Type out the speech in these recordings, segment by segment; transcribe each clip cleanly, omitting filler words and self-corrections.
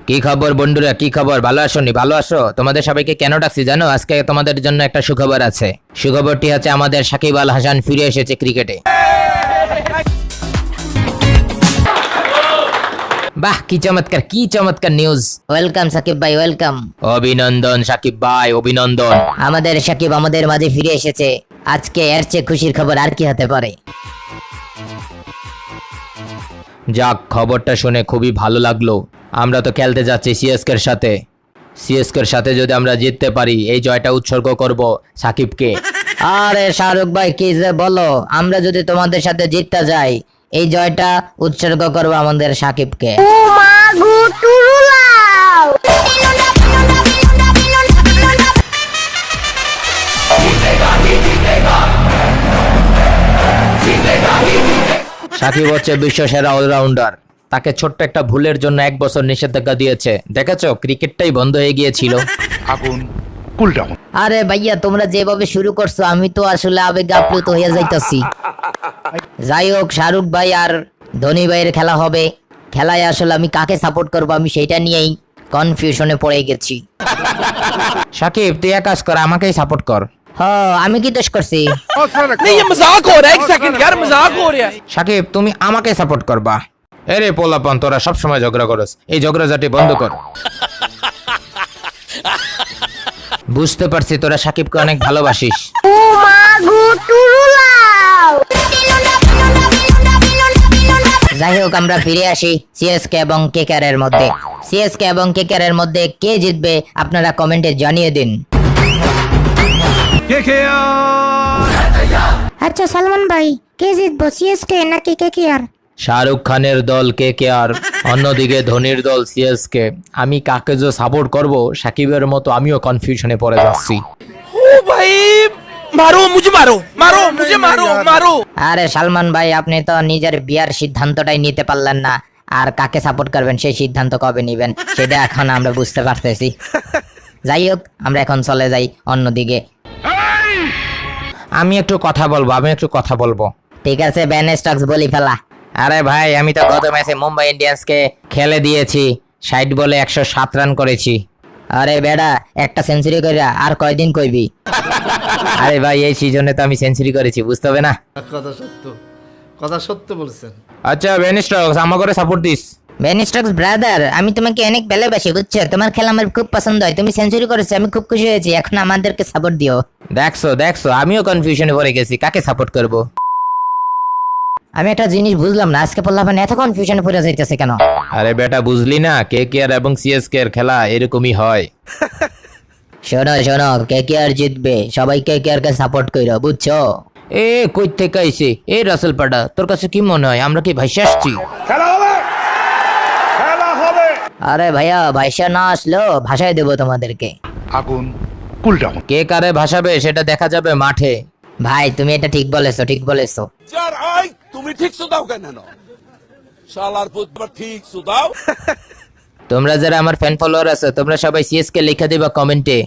কি খবর বন্ধুরা, কি খবর? ভালো আসোনি? ভালো আসো? তোমাদের সবাইকে কেন ডাকছি জানো? আজকে তোমাদের জন্য একটা সুখবর আছে। সুখবরটি হচ্ছে আমাদের সাকিব আল হাসান ফিরে এসেছে ক্রিকেটে। বাহ, কি চমৎকার, কি চমৎকার নিউজ। ওয়েলকাম সাকিব ভাই, ওয়েলকাম। অভিনন্দন সাকিব ভাই, অভিনন্দন। আমাদের সাকিব আমাদের মাঝে ফিরে এসেছে। আজকে এর চেয়ে খুশির খবর আর কি হতে পারে? যাক, খবরটা শুনে খুবই ভালো লাগলো। আমরা তো খেলতে যাচ্ছি সিএসকের সাথে। সিএসকের সাথে যদি আমরা জিততে পারি, এই জয়টা উৎসর্গ করব সাকিবকে। আরে শাহরুখ ভাই, কি যে বলো, আমরা যদি তোমাদের সাথে জিততে যাই, এই জয়টা উৎসর্গ করবো আমাদের সাকিবকে। সাকিব হচ্ছে বিশ্ব সেরা অলরাউন্ডার। তাকে ছোট্ট একটা ভুলের জন্য 1 বছর নিষেধাজ্ঞা দিয়েছে। দেখেছো, ক্রিকেটটাই বন্ধ হয়ে গিয়েছিল। আগুন কুল ডাউন। আরে ভাইয়া, তোমরা যেভাবে শুরু করছো, আমি তো আসলে আবেগে আপ্লুত হয়ে যাইতাছি। যাই হোক, শাহরুখ ভাই আর ধোনি ভাইয়ের খেলা হবে। খেলায় আসলে আমি কাকে সাপোর্ট করবো, আমি সেটা নিয়েই কনফিউশনে পড়ে গেছি। সাকিব, তুই এক কাজ কর, আমাকেই সাপোর্ট কর। আমি কি দোষ করছি? नहीं ये मजाक हो रहा है, एक सेकंड यार, मजाक हो रहा है। সাকিব, তুমি আমাকে সাপোর্ট করবা। এরে পোলাপান, তোরা সবসময় ঝগড়া করস, এই ঝগড়াঝাটি বন্ধ কর। বুঝতে পারছি তোরা সাকিবকে অনেক ভালোবাসিস। যাই হোক, আমরা ফিরে আসি সিএসকে এবং কেকেআর এর মধ্যে। সিএসকে এবং কেকেআর এর মধ্যে কে জিতবে আপনারা কমেন্টে জানিয়ে দিন। আচ্ছা সালমান ভাই, কে জিতবো, সিএসকে নাকি কেকেআর? শাহরুখ খানের দল কেকেআর, অন্যদিকে ধোনির দল সিএসকে। আমি কাকে যে সাপোর্ট করব, সাকিবের মতো আমিও কনফিউশনে পড়ে যাচ্ছি। ओ भाई मारो मुझे, मारो मारो मुझे, मारो मारो। আরে সালমান ভাই, আপনি তো নিজের বিয়ার সিদ্ধান্তটাই নিতে পারলেন না, আর কাকে সাপোর্ট করবেন সেই সিদ্ধান্ত কবে নেবেন সেটা এখন আমরা বুঝতে পারতেছি। যাই হোক, আমরা এখন চলে যাই অন্যদিকে। আমি একটু কথা বলবো। ঠিক আছে, ব্যান স্টকস বলি ফেলা। আরে ভাই, আমি তো গত ম্যাচে মুম্বাই ইন্ডিয়ান্সকে খেলে দিয়েছি। 60 বলে 107 রান করেছি। আরে বেড়া, একটা সেঞ্চুরি কইরা আর কয়দিন কইবি? আরে ভাই, এই সিজনে তো আমি সেঞ্চুরি করেছি, বুঝতে হবে না? কথা সত্য বলছেন। আচ্ছা বেন স্টোকস, আমাকে সাপোর্ট দিস। ব্যান স্টকস ব্রাদার, আমি তোমাকে অনেক ভালোবাসি, বুঝছো? তোমার খেলা আমার খুব পছন্দ হয়। তুমি সেঞ্চুরি করেছো, আমি খুব খুশি হয়েছি। এখন আমাদেরকে সাপোর্ট দিও। দেখছো, আমিও কনফিউশনে পড়ে গেছি, কাকে সাপোর্ট করব। আমি একটা জিনিস বুঝলাম না, আজকে বললাম এত কনফিউশনে পড়ে যাইতেছে কেন? আরে বেটা, বুঝলি না? কেকেআর এবং সিএসকে এর খেলা এরকমই হয়। শোনো, কেকেআর জিতবে, সবাই কেকেআর কে সাপোর্ট কইরো, বুঝছো? এ কই থেকে আইছে? এ রাসেল পাডা, তোর কাছে কি মনে হয় আমরা কি ভাইসে আসছি? আরে ভাইয়া, ভাইসা না আসলেও ভাষায় দেবো তোমাদেরকে। আগুন কুল ডাউন। কে কারে ভাসাবে সেটা দেখা যাবে মাঠে। ভাই, তুমি এটা ঠিক বলেছো। यार आई तुम्हें ठीक सुदाओ কেন না শালার পুত্র, ঠিক সুদাও। তোমরা যারা আমার ফ্যান ফলোয়ার আছে, তোমরা সবাই সিএসকে লিখে দিবা কমেন্টে।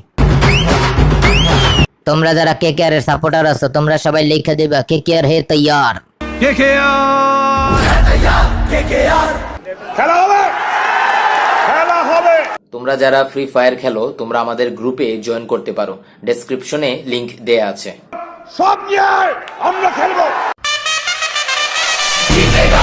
তোমরা যারা কেকেআর এর সাপোর্টার আছো, তোমরা সবাই লিখে দিবা কেকেআর হে তৈয়ার। তোমরা যারা ফ্রি ফায়ার খেলো, তোমরা আমাদের গ্রুপে জয়েন করতে পারো। ডেসক্রিপশনে লিংক দেয়া আছে। সব নিয়ে আমরা খেলবো। জিতেগা।